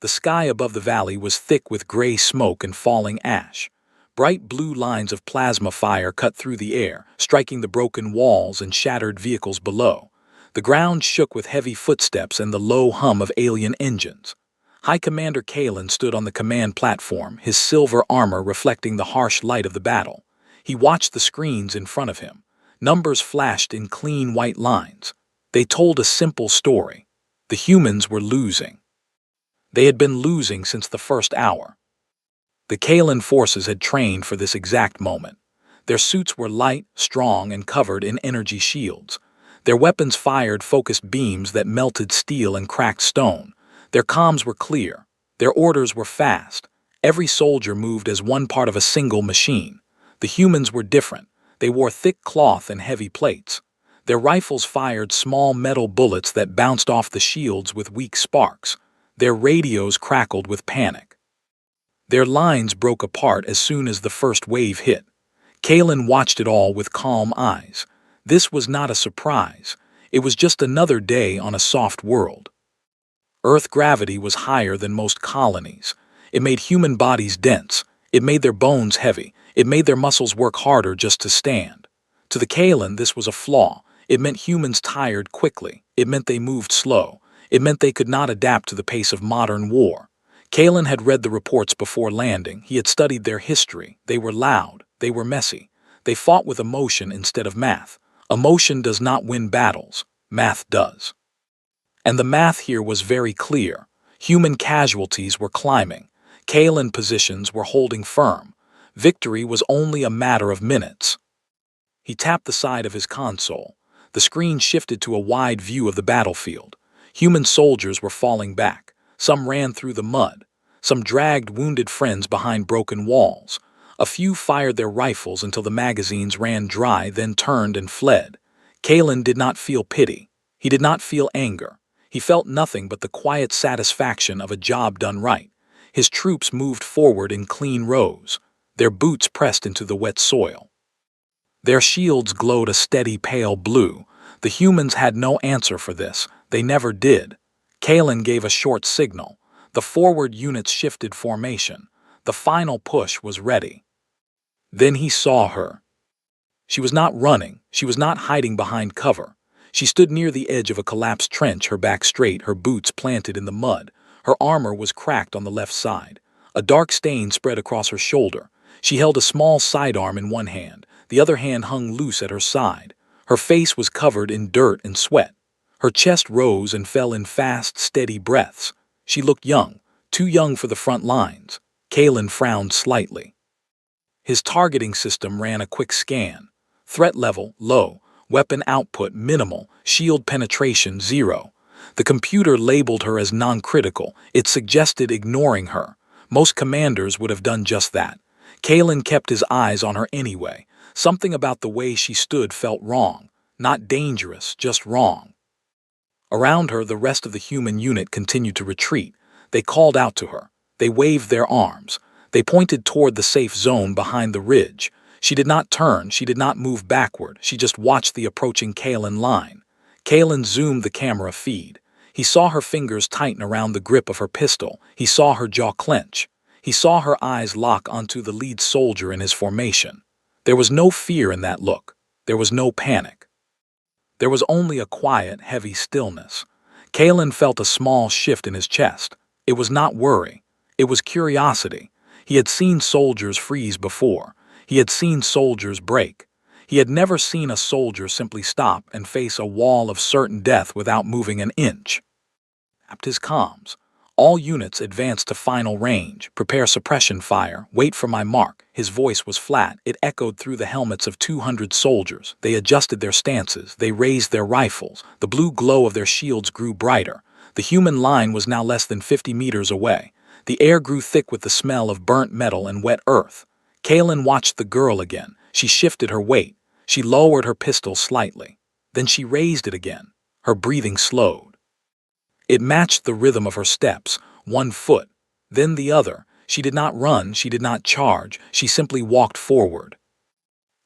The sky above the valley was thick with gray smoke and falling ash. Bright blue lines of plasma fire cut through the air, striking the broken walls and shattered vehicles below. The ground shook with heavy footsteps and the low hum of alien engines. High Commander Kalen stood on the command platform, his silver armor reflecting the harsh light of the battle. He watched the screens in front of him. Numbers flashed in clean white lines. They told a simple story. The humans were losing. They had been losing since the first hour. The Kalen forces had trained for this exact moment. Their suits were light, strong, and covered in energy shields. Their weapons fired focused beams that melted steel and cracked stone. Their comms were clear. Their orders were fast. Every soldier moved as one part of a single machine. The humans were different. They wore thick cloth and heavy plates. Their rifles fired small metal bullets that bounced off the shields with weak sparks. Their radios crackled with panic. Their lines broke apart as soon as the first wave hit. Kalen watched it all with calm eyes. This was not a surprise. It was just another day on a soft world. Earth gravity was higher than most colonies. It made human bodies dense. It made their bones heavy. It made their muscles work harder just to stand. To the Kalen, this was a flaw. It meant humans tired quickly. It meant they moved slow. It meant they could not adapt to the pace of modern war. Kalen had read the reports before landing. He had studied their history. They were loud. They were messy. They fought with emotion instead of math. Emotion does not win battles. Math does. And the math here was very clear. Human casualties were climbing. Kalen positions were holding firm. Victory was only a matter of minutes. He tapped the side of his console. The screen shifted to a wide view of the battlefield. Human soldiers were falling back. Some ran through the mud. Some dragged wounded friends behind broken walls. A few fired their rifles until the magazines ran dry, then turned and fled. Kalen did not feel pity. He did not feel anger. He felt nothing but the quiet satisfaction of a job done right. His troops moved forward in clean rows. Their boots pressed into the wet soil. Their shields glowed a steady pale blue. The humans had no answer for this. They never did. Kalen gave a short signal. The forward units shifted formation. The final push was ready. Then he saw her. She was not running. She was not hiding behind cover. She stood near the edge of a collapsed trench, her back straight, her boots planted in the mud. Her armor was cracked on the left side. A dark stain spread across her shoulder. She held a small sidearm in one hand. The other hand hung loose at her side. Her face was covered in dirt and sweat. Her chest rose and fell in fast, steady breaths. She looked young, too young for the front lines. Kalen frowned slightly. His targeting system ran a quick scan. Threat level, low. Weapon output, minimal. Shield penetration, 0. The computer labeled her as non-critical. It suggested ignoring her. Most commanders would have done just that. Kalen kept his eyes on her anyway. Something about the way she stood felt wrong. Not dangerous, just wrong. Around her, the rest of the human unit continued to retreat. They called out to her. They waved their arms. They pointed toward the safe zone behind the ridge. She did not turn. She did not move backward. She just watched the approaching Kalen line. Kalen zoomed the camera feed. He saw her fingers tighten around the grip of her pistol. He saw her jaw clench. He saw her eyes lock onto the lead soldier in his formation. There was no fear in that look. There was no panic. There was only a quiet, heavy stillness. Kalen felt a small shift in his chest. It was not worry. It was curiosity. He had seen soldiers freeze before. He had seen soldiers break. He had never seen a soldier simply stop and face a wall of certain death without moving an inch. Tapped his comms. All units advance to final range. Prepare suppression fire. Wait for my mark. His voice was flat. It echoed through the helmets of 200 soldiers. They adjusted their stances. They raised their rifles. The blue glow of their shields grew brighter. The human line was now less than 50 meters away. The air grew thick with the smell of burnt metal and wet earth. Kalen watched the girl again. She shifted her weight. She lowered her pistol slightly. Then she raised it again. Her breathing slowed. It matched the rhythm of her steps, one foot, then the other. She did not run, she did not charge, she simply walked forward.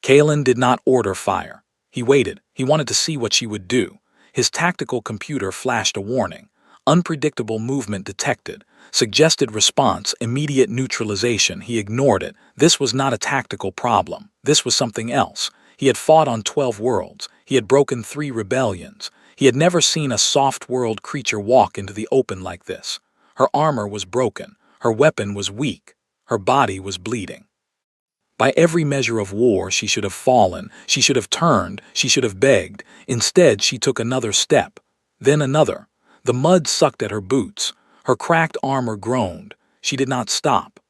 Kalen did not order fire. He waited. He wanted to see what she would do. His tactical computer flashed a warning. Unpredictable movement detected. Suggested response, immediate neutralization. He ignored it. This was not a tactical problem. This was something else. He had fought on 12 worlds. He had broken 3 rebellions. He had never seen a soft-world creature walk into the open like this. Her armor was broken. Her weapon was weak. Her body was bleeding. By every measure of war, she should have fallen. She should have turned. She should have begged. Instead, she took another step. Then another. The mud sucked at her boots. Her cracked armor groaned. She did not stop.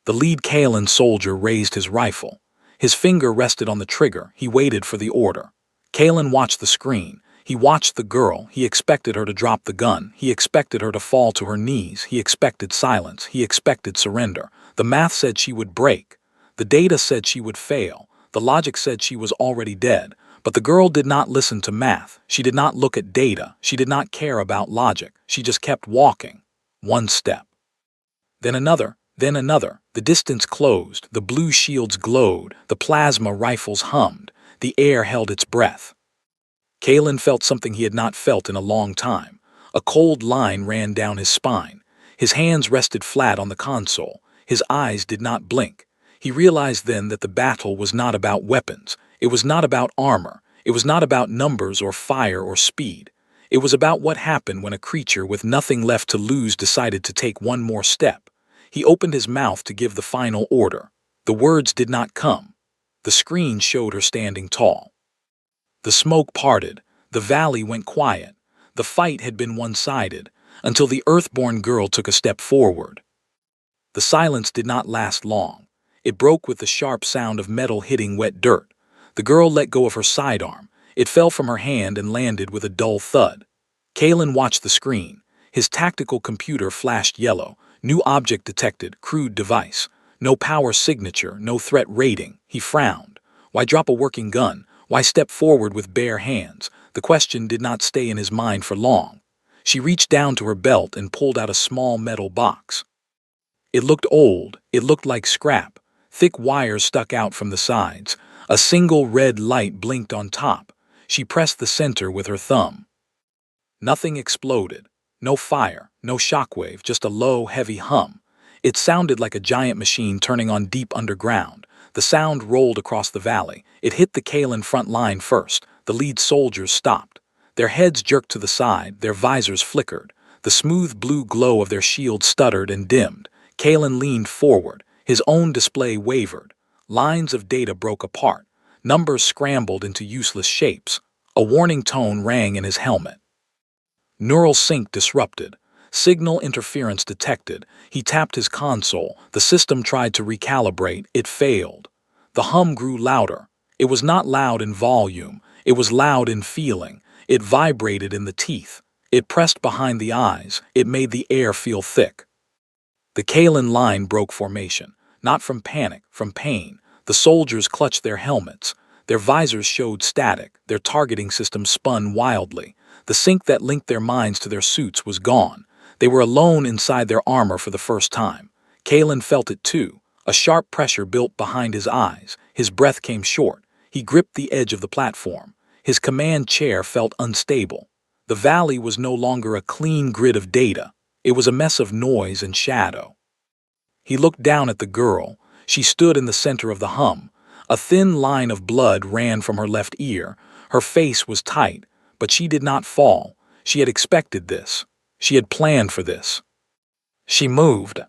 The lead Kaelan soldier raised his rifle. His finger rested on the trigger. He waited for the order. Kaelan watched the screen. He watched the girl. He expected her to drop the gun. He expected her to fall to her knees. He expected silence. He expected surrender. The math said she would break. The data said she would fail. The logic said she was already dead. But the girl did not listen to math. She did not look at data. She did not care about logic. She just kept walking. One step. Then another. Then another. The distance closed. The blue shields glowed. The plasma rifles hummed. The air held its breath. Kaelan felt something he had not felt in a long time. A cold line ran down his spine. His hands rested flat on the console. His eyes did not blink. He realized then that the battle was not about weapons. It was not about armor. It was not about numbers or fire or speed. It was about what happened when a creature with nothing left to lose decided to take one more step. He opened his mouth to give the final order. The words did not come. The screen showed her standing tall. The smoke parted. The valley went quiet. The fight had been one-sided, until the Earthborn girl took a step forward. The silence did not last long. It broke with the sharp sound of metal hitting wet dirt. The girl let go of her sidearm. It fell from her hand and landed with a dull thud. Kaelan watched the screen. His tactical computer flashed yellow. New object detected, crude device. No power signature, no threat rating. He frowned. Why drop a working gun? Why step forward with bare hands? The question did not stay in his mind for long. She reached down to her belt and pulled out a small metal box. It looked old. It looked like scrap. Thick wires stuck out from the sides. A single red light blinked on top. She pressed the center with her thumb. Nothing exploded. No fire, no shockwave, just a low, heavy hum. It sounded like a giant machine turning on deep underground. The sound rolled across the valley. It hit the Kaelan front line first. The lead soldiers stopped. Their heads jerked to the side. Their visors flickered. The smooth blue glow of their shields stuttered and dimmed. Kaelan leaned forward. His own display wavered. Lines of data broke apart. Numbers scrambled into useless shapes. A warning tone rang in his helmet. Neural sync disrupted. Signal interference detected. He tapped his console. The system tried to recalibrate. It failed. The hum grew louder. It was not loud in volume. It was loud in feeling. It vibrated in the teeth. It pressed behind the eyes. It made the air feel thick. The Kaelan line broke formation. Not from panic, from pain. The soldiers clutched their helmets. Their visors showed static. Their targeting system spun wildly. The sync that linked their minds to their suits was gone. They were alone inside their armor for the first time. Kaelan felt it too. A sharp pressure built behind his eyes. His breath came short. He gripped the edge of the platform. His command chair felt unstable. The valley was no longer a clean grid of data. It was a mess of noise and shadow. He looked down at the girl. She stood in the center of the hum. A thin line of blood ran from her left ear. Her face was tight, but she did not fall. She had expected this. She had planned for this. She moved.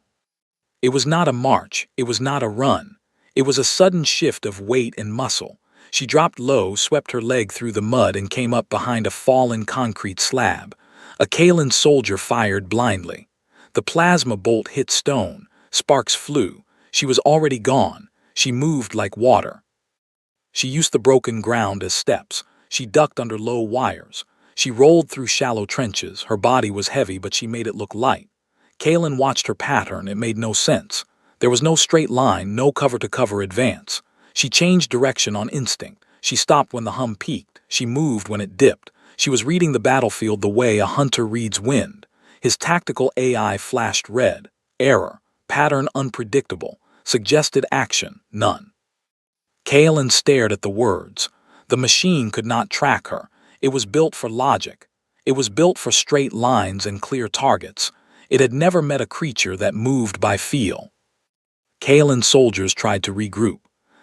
It was not a march. It was not a run. It was a sudden shift of weight and muscle. She dropped low, swept her leg through the mud, and came up behind a fallen concrete slab. A Kaelan soldier fired blindly. The plasma bolt hit stone. Sparks flew. She was already gone. She moved like water. She used the broken ground as steps. She ducked under low wires. She rolled through shallow trenches. Her body was heavy, but she made it look light. Kaelan watched her pattern. It made no sense. There was no straight line, no cover-to-cover advance. She changed direction on instinct. She stopped when the hum peaked. She moved when it dipped. She was reading the battlefield the way a hunter reads wind. His tactical AI flashed red. Error. Pattern unpredictable. Suggested action. None. Kaelan stared at the words. The machine could not track her. It was built for logic. It was built for straight lines and clear targets. It had never met a creature that moved by feel. Kalen's soldiers tried to regroup.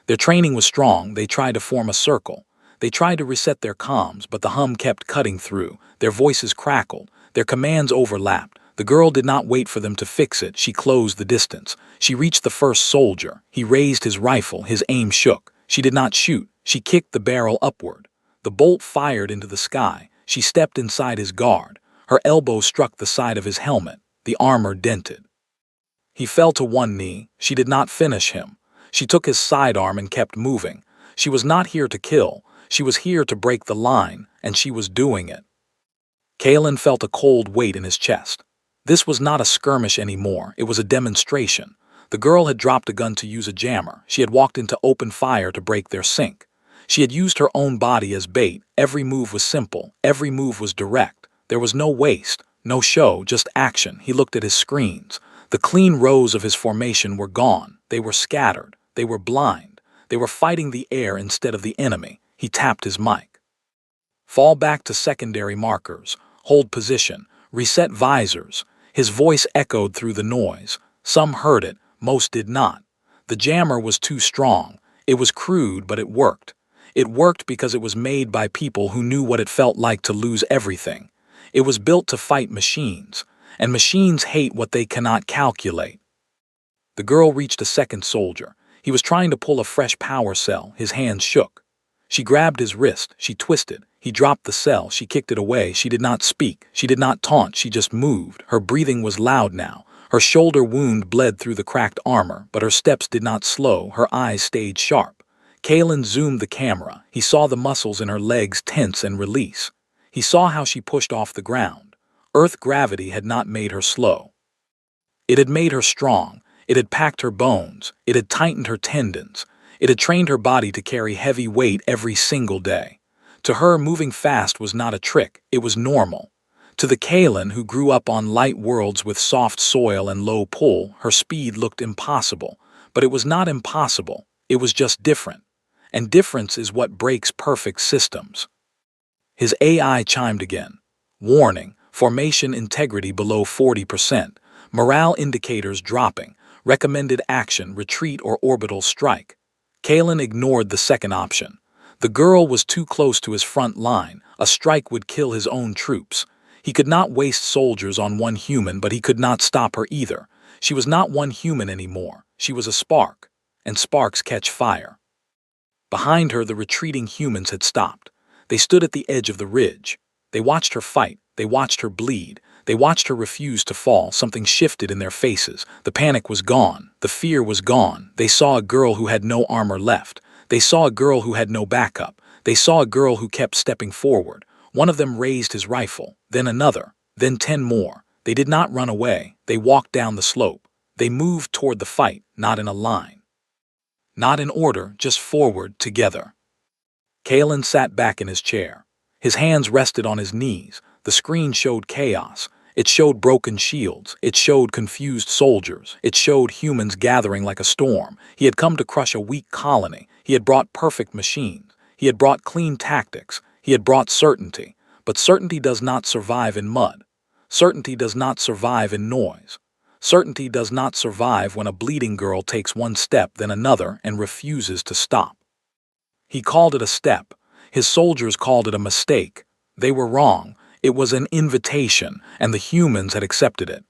Their training was strong. They tried to form a circle. They tried to reset their comms, but the hum kept cutting through. Their voices crackled. Their commands overlapped. The girl did not wait for them to fix it. She closed the distance. She reached the first soldier. He raised his rifle. His aim shook. She did not shoot. She kicked the barrel upward. The bolt fired into the sky. She stepped inside his guard. Her elbow struck the side of his helmet. The armor dented. He fell to one knee. She did not finish him. She took his sidearm and kept moving. She was not here to kill. She was here to break the line, and she was doing it. Kalen felt a cold weight in his chest. This was not a skirmish anymore. It was a demonstration. The girl had dropped a gun to use a jammer. She had walked into open fire to break their sync. She had used her own body as bait. Every move was simple. Every move was direct. There was no waste, no show, just action. He looked at his screens. The clean rows of his formation were gone. They were scattered. They were blind. They were fighting the air instead of the enemy. He tapped his mic. Fall back to secondary markers. Hold position. Reset visors. His voice echoed through the noise. Some heard it. Most did not. The jammer was too strong. It was crude, but it worked. It worked because it was made by people who knew what it felt like to lose everything. It was built to fight machines, and machines hate what they cannot calculate. The girl reached a second soldier. He was trying to pull a fresh power cell. His hands shook. She grabbed his wrist. She twisted. He dropped the cell. She kicked it away. She did not speak. She did not taunt. She just moved. Her breathing was loud now. Her shoulder wound bled through the cracked armor, but her steps did not slow. Her eyes stayed sharp. Kalen zoomed the camera. He saw the muscles in her legs tense and release. He saw how she pushed off the ground. Earth gravity had not made her slow. It had made her strong. It had packed her bones. It had tightened her tendons. It had trained her body to carry heavy weight every single day. To her, moving fast was not a trick. It was normal. To the Kalen who grew up on light worlds with soft soil and low pull, her speed looked impossible. But it was not impossible. It was just different. And difference is what breaks perfect systems. His AI chimed again. Warning, formation integrity below 40%. Morale indicators dropping. Recommended action, retreat or orbital strike. Kalen ignored the second option. The girl was too close to his front line. A strike would kill his own troops. He could not waste soldiers on one human, but he could not stop her either. She was not one human anymore. She was a spark, and sparks catch fire. Behind her, the retreating humans had stopped. They stood at the edge of the ridge. They watched her fight. They watched her bleed. They watched her refuse to fall. Something shifted in their faces. The panic was gone. The fear was gone. They saw a girl who had no armor left. They saw a girl who had no backup. They saw a girl who kept stepping forward. One of them raised his rifle, then another, then 10 more. They did not run away. They walked down the slope. They moved toward the fight, not in a line. Not in order, just forward, together. Kalen sat back in his chair. His hands rested on his knees. The screen showed chaos. It showed broken shields. It showed confused soldiers. It showed humans gathering like a storm. He had come to crush a weak colony. He had brought perfect machines. He had brought clean tactics. He had brought certainty. But certainty does not survive in mud. Certainty does not survive in noise. Certainty does not survive when a bleeding girl takes one step, then another, and refuses to stop. He called it a step. His soldiers called it a mistake. They were wrong. It was an invitation, and the humans had accepted it.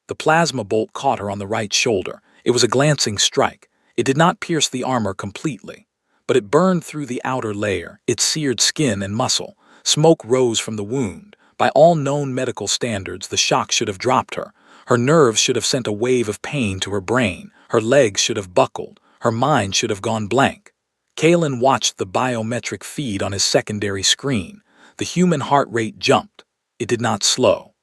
The plasma bolt caught her on the right shoulder. It was a glancing strike. It did not pierce the armor completely, but it burned through the outer layer. It seared skin and muscle. Smoke rose from the wound. By all known medical standards, the shock should have dropped her. Her nerves should have sent a wave of pain to her brain. Her legs should have buckled. Her mind should have gone blank. Kalen watched the biometric feed on his secondary screen. The human heart rate jumped. It did not slow.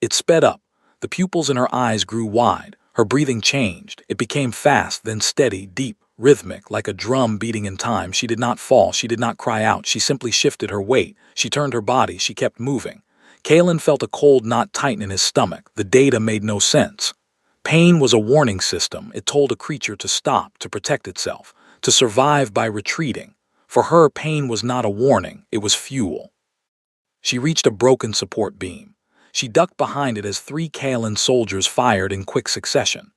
It sped up. The pupils in her eyes grew wide. Her breathing changed. It became fast, then steady, deep, rhythmic, like a drum beating in time. She did not fall. She did not cry out. She simply shifted her weight. She turned her body. She kept moving. Kalen felt a cold knot tighten in his stomach. The data made no sense. Pain was a warning system. It told a creature to stop, to protect itself, to survive by retreating. For her, pain was not a warning. It was fuel. She reached a broken support beam. She ducked behind it as 3 Kaelan soldiers fired in quick succession.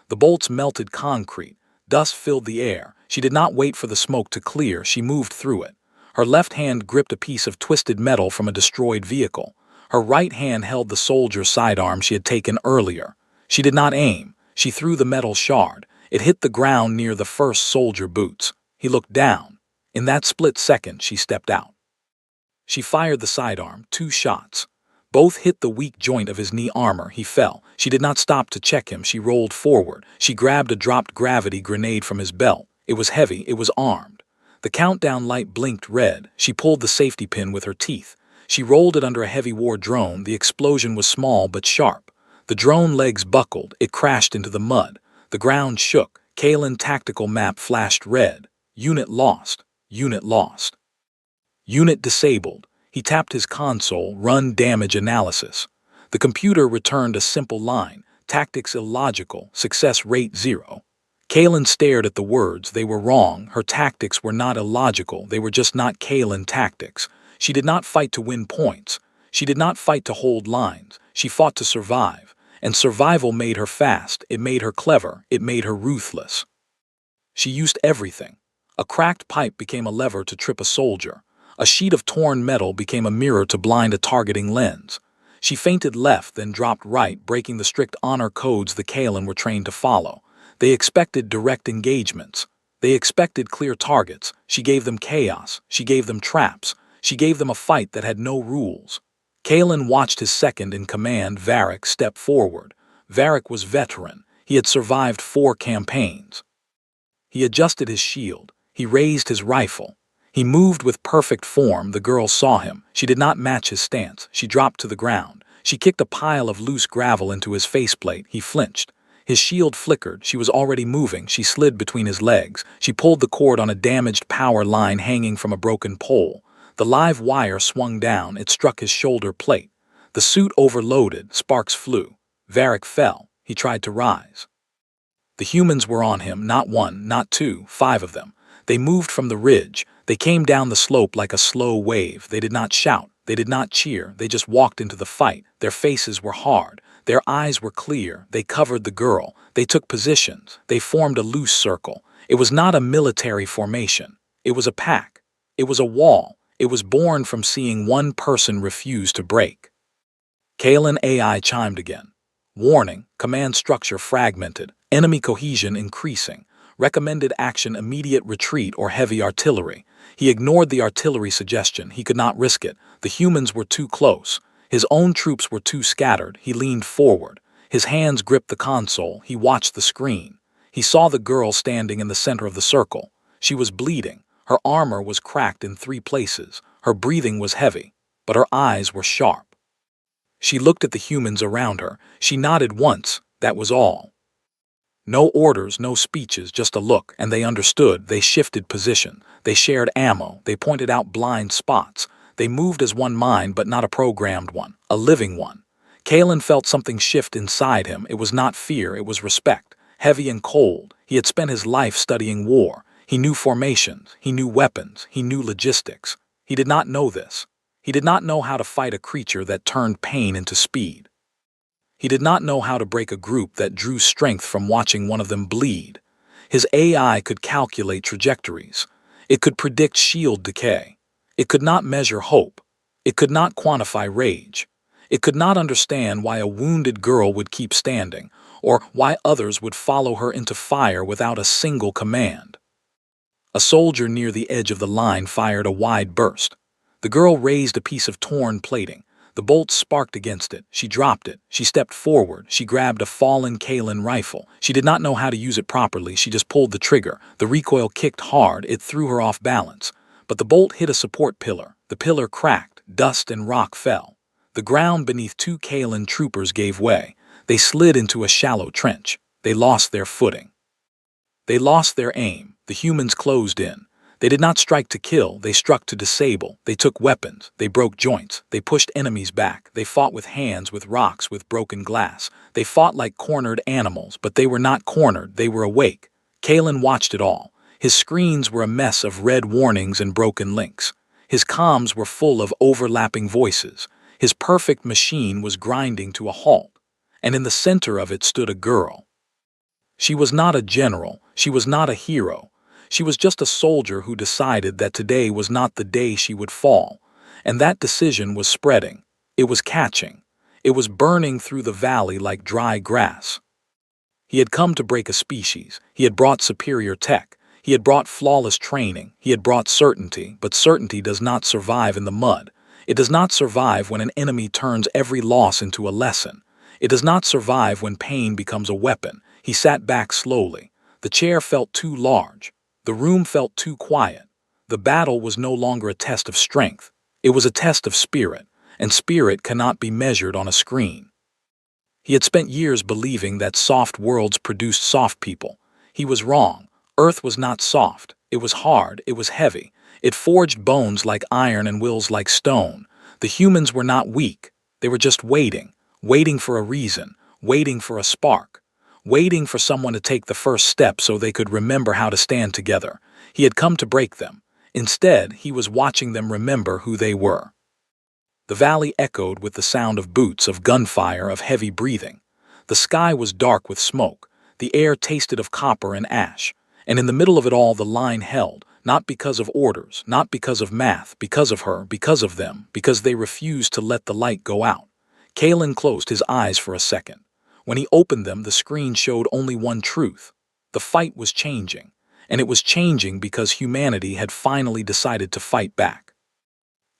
The bolts melted concrete. Dust filled the air. She did not wait for the smoke to clear, she moved through it. Her left hand gripped a piece of twisted metal from a destroyed vehicle. Her right hand held the soldier's sidearm she had taken earlier. She did not aim. She threw the metal shard. It hit the ground near the first soldier boots. He looked down. In that split second, she stepped out. She fired the sidearm, 2 shots. Both hit the weak joint of his knee armor. He fell. She did not stop to check him. She rolled forward. She grabbed a dropped gravity grenade from his belt. It was heavy. It was armed. The countdown light blinked red. She pulled the safety pin with her teeth. She rolled it under a heavy war drone. The explosion was small but sharp. The drone legs buckled. It crashed into the mud. The ground shook. Kaelan tactical map flashed red. Unit lost. Unit lost. Unit disabled. He tapped his console, run damage analysis. The computer returned a simple line, tactics illogical, success rate 0. Kaelan stared at the words. They were wrong. Her tactics were not illogical. They were just not Kaelan tactics. She did not fight to win points. She did not fight to hold lines. She fought to survive. And survival made her fast. It made her clever. It made her ruthless. She used everything. A cracked pipe became a lever to trip a soldier. A sheet of torn metal became a mirror to blind a targeting lens. She feinted left, then dropped right, breaking the strict honor codes the Kaelan were trained to follow. They expected direct engagements. They expected clear targets. She gave them chaos. She gave them traps. She gave them a fight that had no rules. Kaelan watched his second in command, Varric, step forward. Varric was veteran. He had survived 4 campaigns. He adjusted his shield. He raised his rifle. He moved with perfect form. The girl saw him. She did not match his stance. She dropped to the ground. She kicked a pile of loose gravel into his faceplate. He flinched. His shield flickered. She was already moving. She slid between his legs. She pulled the cord on a damaged power line hanging from a broken pole. The live wire swung down. It struck his shoulder plate. The suit overloaded. Sparks flew. Varric fell. He tried to rise. The humans were on him, not 1, not 2, 5 of them. They moved from the ridge. They came down the slope like a slow wave. They did not shout. They did not cheer. They just walked into the fight. Their faces were hard. Their eyes were clear. They covered the girl. They took positions. They formed a loose circle. It was not a military formation. It was a pack. It was a wall. It was born from seeing one person refuse to break. Kaelan AI chimed again. Warning, command structure fragmented. Enemy cohesion increasing. Recommended action immediate retreat or heavy artillery. He ignored the artillery suggestion. He could not risk it. The humans were too close. His own troops were too scattered. He leaned forward. His hands gripped the console. He watched the screen. He saw the girl standing in the center of the circle. She was bleeding. Her armor was cracked in 3 places. Her breathing was heavy, but her eyes were sharp. She looked at the humans around her. She nodded once. That was all. No orders, no speeches, just a look, and they understood. They shifted position. They shared ammo. They pointed out blind spots. They moved as one mind, but not a programmed one, a living one. Kaelan felt something shift inside him. It was not fear, it was respect. Heavy and cold. He had spent his life studying war. He knew formations. He knew weapons. He knew logistics. He did not know this. He did not know how to fight a creature that turned pain into speed. He did not know how to break a group that drew strength from watching one of them bleed. His AI could calculate trajectories. It could predict shield decay. It could not measure hope. It could not quantify rage. It could not understand why a wounded girl would keep standing, or why others would follow her into fire without a single command. A soldier near the edge of the line fired a wide burst. The girl raised a piece of torn plating. The bolt sparked against it. She dropped it. She stepped forward. She grabbed a fallen Kaelan rifle. She did not know how to use it properly. She just pulled the trigger. The recoil kicked hard. It threw her off balance. But the bolt hit a support pillar. The pillar cracked. Dust and rock fell. The ground beneath 2 Kaelan troopers gave way. They slid into a shallow trench. They lost their footing. They lost their aim. The humans closed in. They did not strike to kill, they struck to disable. They took weapons, they broke joints, they pushed enemies back. They fought with hands, with rocks, with broken glass. They fought like cornered animals, but they were not cornered, they were awake. Kaelan watched it all. His screens were a mess of red warnings and broken links. His comms were full of overlapping voices. His perfect machine was grinding to a halt, and in the center of it stood a girl. She was not a general, she was not a hero. She was just a soldier who decided that today was not the day she would fall, and that decision was spreading. It was catching. It was burning through the valley like dry grass. He had come to break a species. He had brought superior tech. He had brought flawless training. He had brought certainty, but certainty does not survive in the mud. It does not survive when an enemy turns every loss into a lesson. It does not survive when pain becomes a weapon. He sat back slowly. The chair felt too large. The room felt too quiet. The battle was no longer a test of strength. It was a test of spirit, and spirit cannot be measured on a screen. He had spent years believing that soft worlds produced soft people. He was wrong. Earth was not soft. It was hard. It was heavy. It forged bones like iron and wills like stone. The humans were not weak. They were just waiting, waiting for a reason, waiting for a spark, waiting for someone to take the first step so they could remember how to stand together. He had come to break them. Instead, he was watching them remember who they were. The valley echoed with the sound of boots, of gunfire, of heavy breathing. The sky was dark with smoke. The air tasted of copper and ash. And in the middle of it all, the line held, not because of orders, not because of math, because of her, because of them, because they refused to let the light go out. Kalen closed his eyes for a second. When he opened them, the screen showed only one truth. The fight was changing, and it was changing because humanity had finally decided to fight back.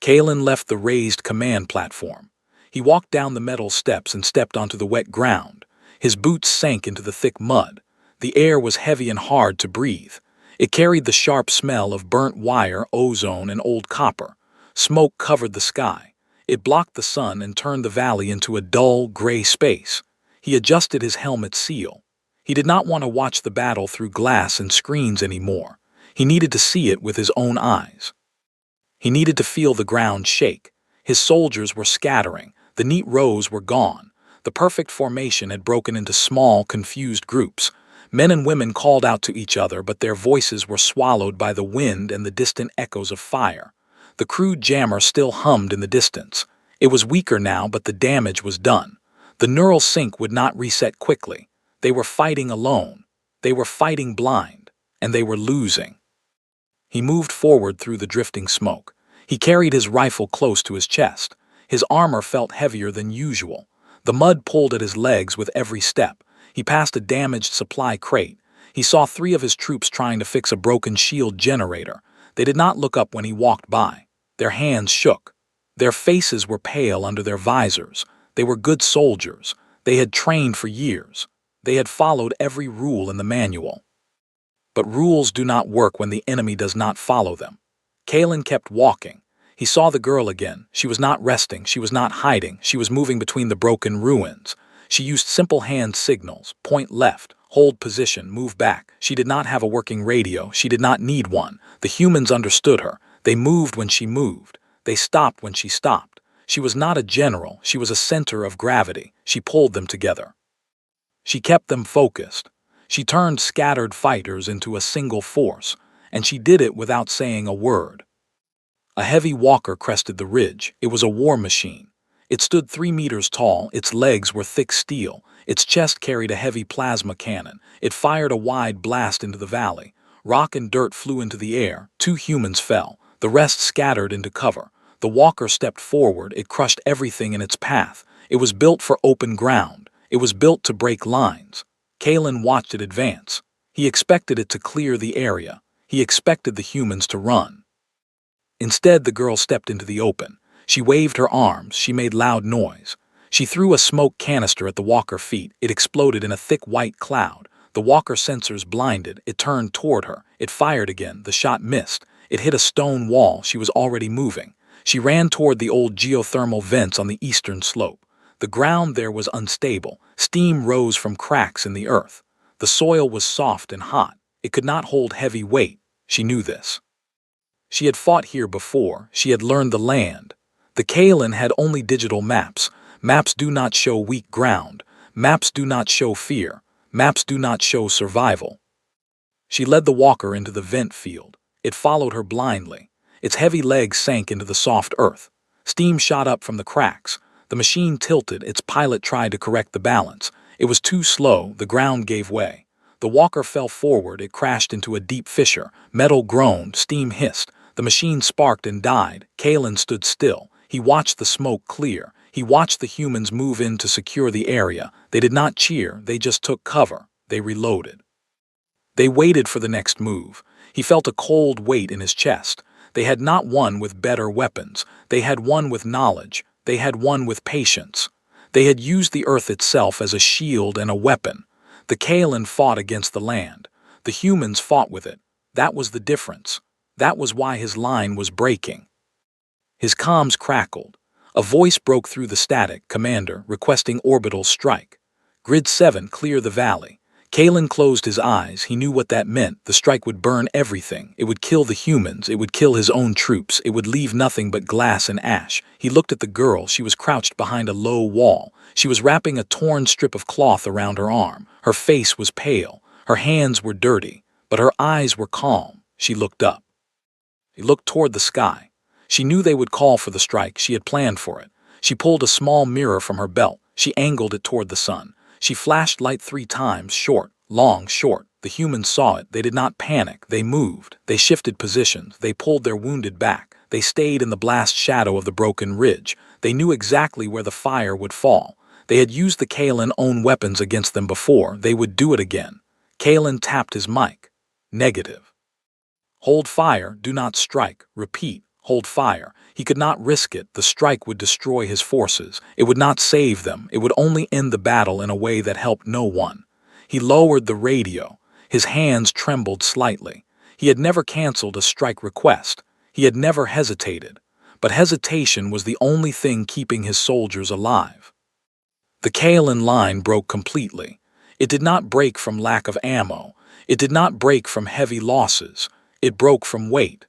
Kalen left the raised command platform. He walked down the metal steps and stepped onto the wet ground. His boots sank into the thick mud. The air was heavy and hard to breathe. It carried the sharp smell of burnt wire, ozone, and old copper. Smoke covered the sky. It blocked the sun and turned the valley into a dull, gray space. He adjusted his helmet seal. He did not want to watch the battle through glass and screens anymore. He needed to see it with his own eyes. He needed to feel the ground shake. His soldiers were scattering. The neat rows were gone. The perfect formation had broken into small, confused groups. Men and women called out to each other, but their voices were swallowed by the wind and the distant echoes of fire. The crude jammer still hummed in the distance. It was weaker now, but the damage was done. The neural sync would not reset quickly. They were fighting alone. They were fighting blind. And they were losing. He moved forward through the drifting smoke. He carried his rifle close to his chest. His armor felt heavier than usual. The mud pulled at his legs with every step. He passed a damaged supply crate. He saw 3 of his troops trying to fix a broken shield generator. They did not look up when he walked by. Their hands shook. Their faces were pale under their visors. They were good soldiers. They had trained for years. They had followed every rule in the manual. But rules do not work when the enemy does not follow them. Kalen kept walking. He saw the girl again. She was not resting. She was not hiding. She was moving between the broken ruins. She used simple hand signals: point left, hold position, move back. She did not have a working radio. She did not need one. The humans understood her. They moved when she moved. They stopped when she stopped. She was not a general. She was a center of gravity. She pulled them together. She kept them focused. She turned scattered fighters into a single force, and she did it without saying a word. A heavy walker crested the ridge. It was a war machine. It stood 3 meters tall. Its legs were thick steel. Its chest carried a heavy plasma cannon. It fired a wide blast into the valley. Rock and dirt flew into the air. 2 humans fell. The rest scattered into cover. The walker stepped forward. It crushed everything in its path. It was built for open ground. It was built to break lines. Kalen watched it advance. He expected it to clear the area. He expected the humans to run. Instead, the girl stepped into the open. She waved her arms. She made loud noise. She threw a smoke canister at the walker feet. It exploded in a thick white cloud. The walker sensors blinded. It turned toward her. It fired again. The shot missed. It hit a stone wall. She was already moving. She ran toward the old geothermal vents on the eastern slope. The ground there was unstable. Steam rose from cracks in the earth. The soil was soft and hot. It could not hold heavy weight. She knew this. She had fought here before. She had learned the land. The Kalen had only digital maps. Maps do not show weak ground. Maps do not show fear. Maps do not show survival. She led the walker into the vent field. It followed her blindly. Its heavy legs sank into the soft earth. Steam shot up from the cracks. The machine tilted, its pilot tried to correct the balance. It was too slow, the ground gave way. The walker fell forward, it crashed into a deep fissure. Metal groaned, steam hissed. The machine sparked and died. Kalen stood still. He watched the smoke clear. He watched the humans move in to secure the area. They did not cheer, they just took cover. They reloaded. They waited for the next move. He felt a cold weight in his chest. They had not won with better weapons. They had won with knowledge. They had won with patience. They had used the earth itself as a shield and a weapon. The Kaelen fought against the land. The humans fought with it. That was the difference. That was why his line was breaking. His comms crackled. A voice broke through the static, Commander, requesting orbital strike. Grid 7, clear the valley. Kalen closed his eyes. He knew what that meant. The strike would burn everything. It would kill the humans. It would kill his own troops. It would leave nothing but glass and ash. He looked at the girl. She was crouched behind a low wall. She was wrapping a torn strip of cloth around her arm. Her face was pale. Her hands were dirty. But her eyes were calm. She looked up. He looked toward the sky. She knew they would call for the strike. She had planned for it. She pulled a small mirror from her belt. She angled it toward the sun. She flashed light 3 times, short, long, short. The humans saw it. They did not panic. They moved. They shifted positions. They pulled their wounded back. They stayed in the blast shadow of the broken ridge. They knew exactly where the fire would fall. They had used the Kaelen own weapons against them before. They would do it again. Kaelen tapped his mic. Negative. Hold fire. Do not strike. Repeat. Hold fire. He could not risk it. The strike would destroy his forces. It would not save them. It would only end the battle in a way that helped no one. He lowered the radio. His hands trembled slightly. He had never canceled a strike request. He had never hesitated. But hesitation was the only thing keeping his soldiers alive. The Kaelen line broke completely. It did not break from lack of ammo. It did not break from heavy losses. It broke from weight.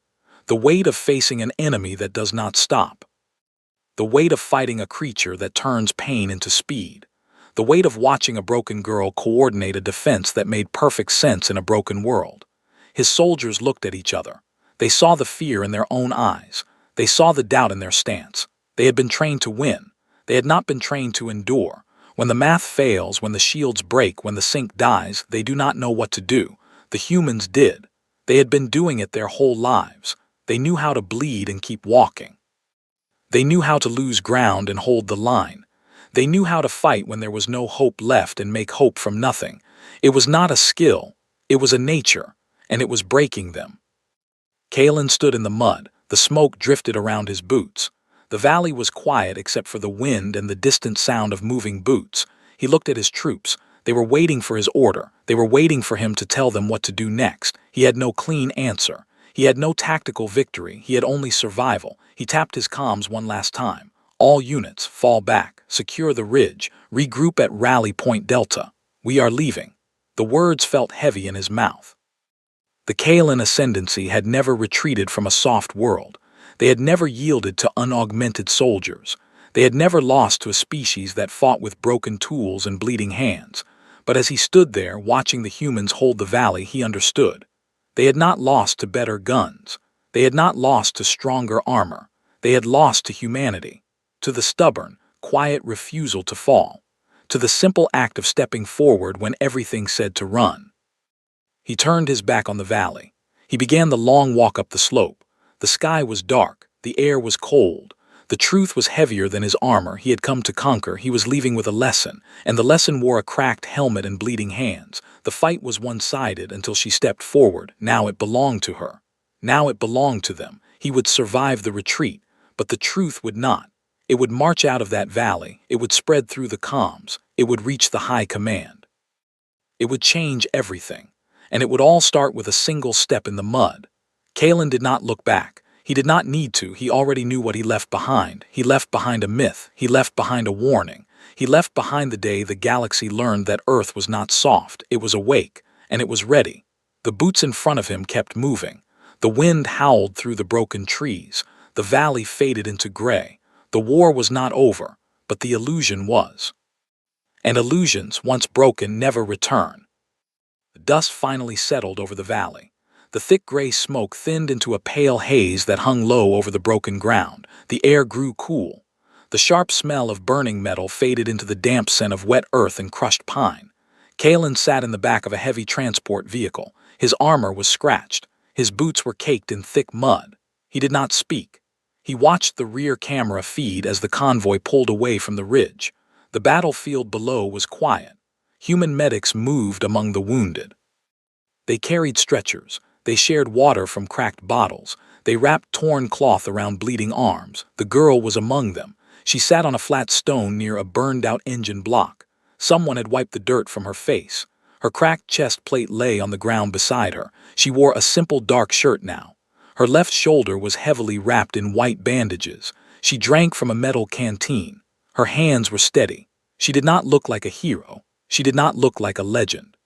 The weight of facing an enemy that does not stop. The weight of fighting a creature that turns pain into speed. The weight of watching a broken girl coordinate a defense that made perfect sense in a broken world. His soldiers looked at each other. They saw the fear in their own eyes. They saw the doubt in their stance. They had been trained to win. They had not been trained to endure. When the math fails, when the shields break, when the sync dies, they do not know what to do. The humans did. They had been doing it their whole lives. They knew how to bleed and keep walking. They knew how to lose ground and hold the line. They knew how to fight when there was no hope left and make hope from nothing. It was not a skill. It was a nature, and it was breaking them. Kaelen stood in the mud. The smoke drifted around his boots. The valley was quiet except for the wind and the distant sound of moving boots. He looked at his troops. They were waiting for his order. They were waiting for him to tell them what to do next. He had no clean answer. He had no tactical victory. He had only survival. He tapped his comms one last time. All units, fall back, secure the ridge, regroup at Rally Point Delta. We are leaving. The words felt heavy in his mouth. The Kaelen ascendancy had never retreated from a soft world. They had never yielded to unaugmented soldiers. They had never lost to a species that fought with broken tools and bleeding hands. But as he stood there, watching the humans hold the valley, he understood. They had not lost to better guns. They had not lost to stronger armor. They had lost to humanity, to the stubborn, quiet refusal to fall, to the simple act of stepping forward when everything said to run. He turned his back on the valley. He began the long walk up the slope. The sky was dark. The air was cold. The truth was heavier than his armor. He had come to conquer. He was leaving with a lesson, and the lesson wore a cracked helmet and bleeding hands. The fight was one-sided until she stepped forward. Now it belonged to her. Now it belonged to them. He would survive the retreat, but the truth would not. It would march out of that valley. It would spread through the comms. It would reach the high command. It would change everything, and it would all start with a single step in the mud. Kaelen did not look back. He did not need to. He already knew what he left behind. He left behind a myth. He left behind a warning. He left behind the day the galaxy learned that Earth was not soft. It was awake, and it was ready. The boots in front of him kept moving. The wind howled through the broken trees. The valley faded into gray. The war was not over, but the illusion was. And illusions, once broken, never return. The dust finally settled over the valley. The thick gray smoke thinned into a pale haze that hung low over the broken ground. The air grew cool. The sharp smell of burning metal faded into the damp scent of wet earth and crushed pine. Kalen sat in the back of a heavy transport vehicle. His armor was scratched. His boots were caked in thick mud. He did not speak. He watched the rear camera feed as the convoy pulled away from the ridge. The battlefield below was quiet. Human medics moved among the wounded. They carried stretchers. They shared water from cracked bottles. They wrapped torn cloth around bleeding arms. The girl was among them. She sat on a flat stone near a burned-out engine block. Someone had wiped the dirt from her face. Her cracked chest plate lay on the ground beside her. She wore a simple dark shirt now. Her left shoulder was heavily wrapped in white bandages. She drank from a metal canteen. Her hands were steady. She did not look like a hero. She did not look like a legend.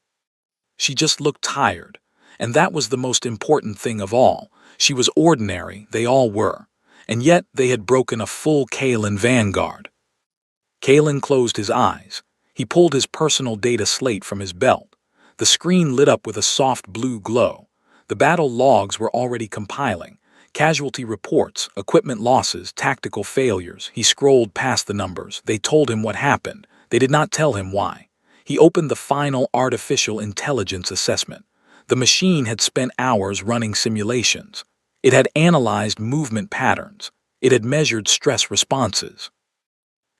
She just looked tired. And that was the most important thing of all. She was ordinary, they all were. And yet they had broken a full Kalen vanguard. Kalen closed his eyes. He pulled his personal data slate from his belt. The screen lit up with a soft blue glow. The battle logs were already compiling. Casualty reports, equipment losses, tactical failures. He scrolled past the numbers. They told him what happened. They did not tell him why. He opened the final artificial intelligence assessment. The machine had spent hours running simulations. It had analyzed movement patterns. It had measured stress responses.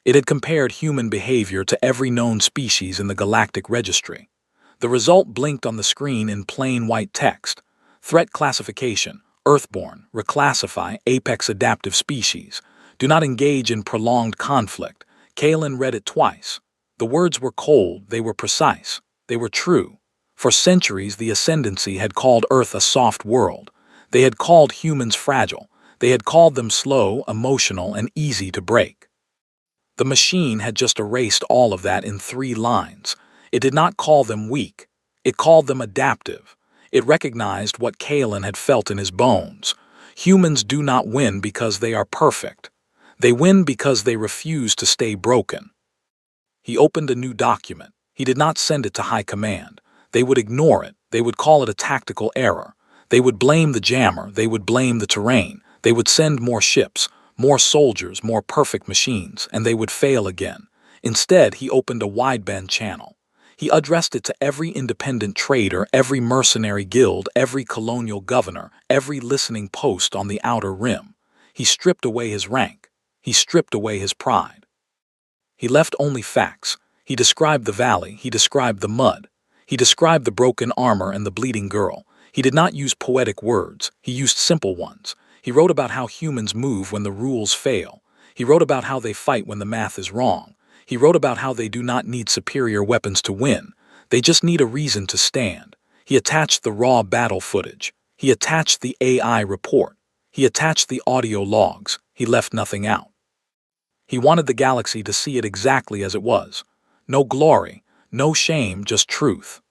It had compared human behavior to every known species in the galactic registry. The result blinked on the screen in plain white text. Threat classification, Earthborn, reclassify, apex adaptive species. Do not engage in prolonged conflict. Kalen read it twice. The words were cold, they were precise, they were true. For centuries, the Ascendancy had called Earth a soft world. They had called humans fragile. They had called them slow, emotional, and easy to break. The machine had just erased all of that in 3 lines. It did not call them weak. It called them adaptive. It recognized what Kalen had felt in his bones. Humans do not win because they are perfect. They win because they refuse to stay broken. He opened a new document. He did not send it to High Command. They would ignore it. They would call it a tactical error. They would blame the jammer. They would blame the terrain. They would send more ships, more soldiers, more perfect machines, and they would fail again. Instead, he opened a wideband channel. He addressed it to every independent trader, every mercenary guild, every colonial governor, every listening post on the outer rim. He stripped away his rank. He stripped away his pride. He left only facts. He described the valley. He described the mud. He described the broken armor and the bleeding girl. He did not use poetic words. He used simple ones. He wrote about how humans move when the rules fail. He wrote about how they fight when the math is wrong. He wrote about how they do not need superior weapons to win. They just need a reason to stand. He attached the raw battle footage. He attached the AI report. He attached the audio logs. He left nothing out. He wanted the galaxy to see it exactly as it was. No glory, no shame, just truth.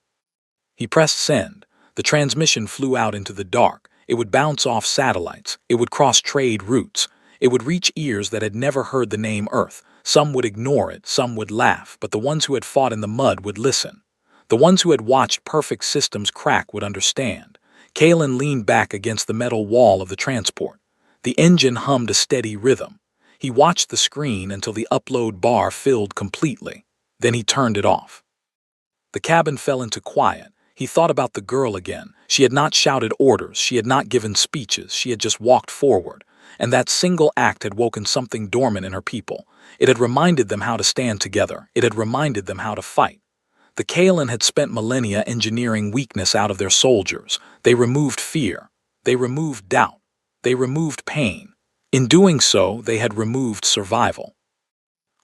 He pressed send. The transmission flew out into the dark. It would bounce off satellites. It would cross trade routes. It would reach ears that had never heard the name Earth. Some would ignore it, some would laugh, but the ones who had fought in the mud would listen. The ones who had watched perfect systems crack would understand. Kalen leaned back against the metal wall of the transport. The engine hummed a steady rhythm. He watched the screen until the upload bar filled completely. Then he turned it off. The cabin fell into quiet. He thought about the girl again. She had not shouted orders. She had not given speeches. She had just walked forward. And that single act had woken something dormant in her people. It had reminded them how to stand together. It had reminded them how to fight. The Kalen had spent millennia engineering weakness out of their soldiers. They removed fear. They removed doubt. They removed pain. In doing so, they had removed survival.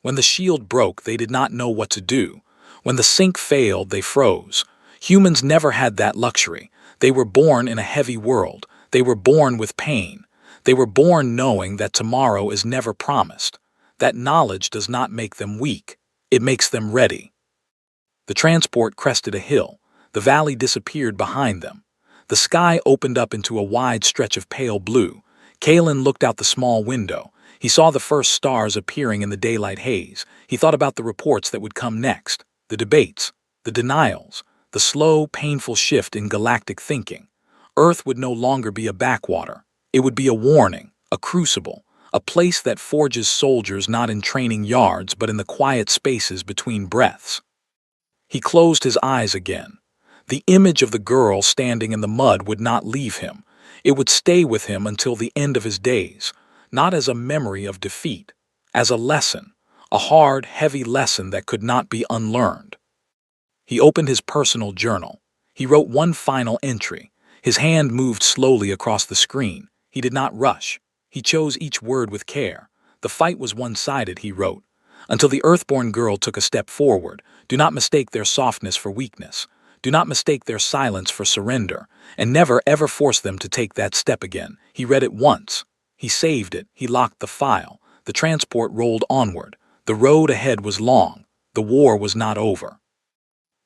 When the shield broke, they did not know what to do. When the sync failed, they froze. Humans never had that luxury. They were born in a heavy world. They were born with pain. They were born knowing that tomorrow is never promised. That knowledge does not make them weak. It makes them ready. The transport crested a hill. The valley disappeared behind them. The sky opened up into a wide stretch of pale blue. Kalen looked out the small window. He saw the first stars appearing in the daylight haze. He thought about the reports that would come next, the debates, the denials, the slow, painful shift in galactic thinking. Earth would no longer be a backwater. It would be a warning, a crucible, a place that forges soldiers not in training yards but in the quiet spaces between breaths. He closed his eyes again. The image of the girl standing in the mud would not leave him. It would stay with him until the end of his days, not as a memory of defeat, as a lesson, a hard, heavy lesson that could not be unlearned. He opened his personal journal. He wrote one final entry. His hand moved slowly across the screen. He did not rush. He chose each word with care. The fight was one-sided, he wrote. Until the Earthborn girl took a step forward, do not mistake their softness for weakness. Do not mistake their silence for surrender. And never, ever force them to take that step again. He read it once. He saved it. He locked the file. The transport rolled onward. The road ahead was long. The war was not over.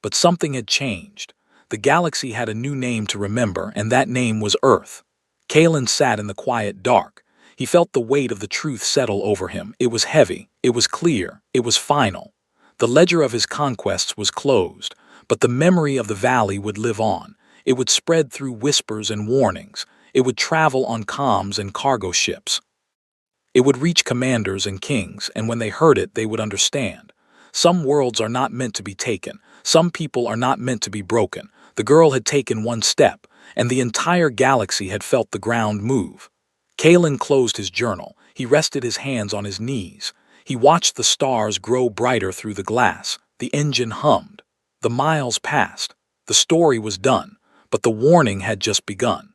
But something had changed. The galaxy had a new name to remember, and that name was Earth. Kalen sat in the quiet dark. He felt the weight of the truth settle over him. It was heavy. It was clear. It was final. The ledger of his conquests was closed, but the memory of the valley would live on. It would spread through whispers and warnings. It would travel on comms and cargo ships. It would reach commanders and kings, and when they heard it, they would understand. Some worlds are not meant to be taken. Some people are not meant to be broken. The girl had taken one step, and the entire galaxy had felt the ground move. Kalen closed his journal. He rested his hands on his knees. He watched the stars grow brighter through the glass. The engine hummed. The miles passed. The story was done, but the warning had just begun.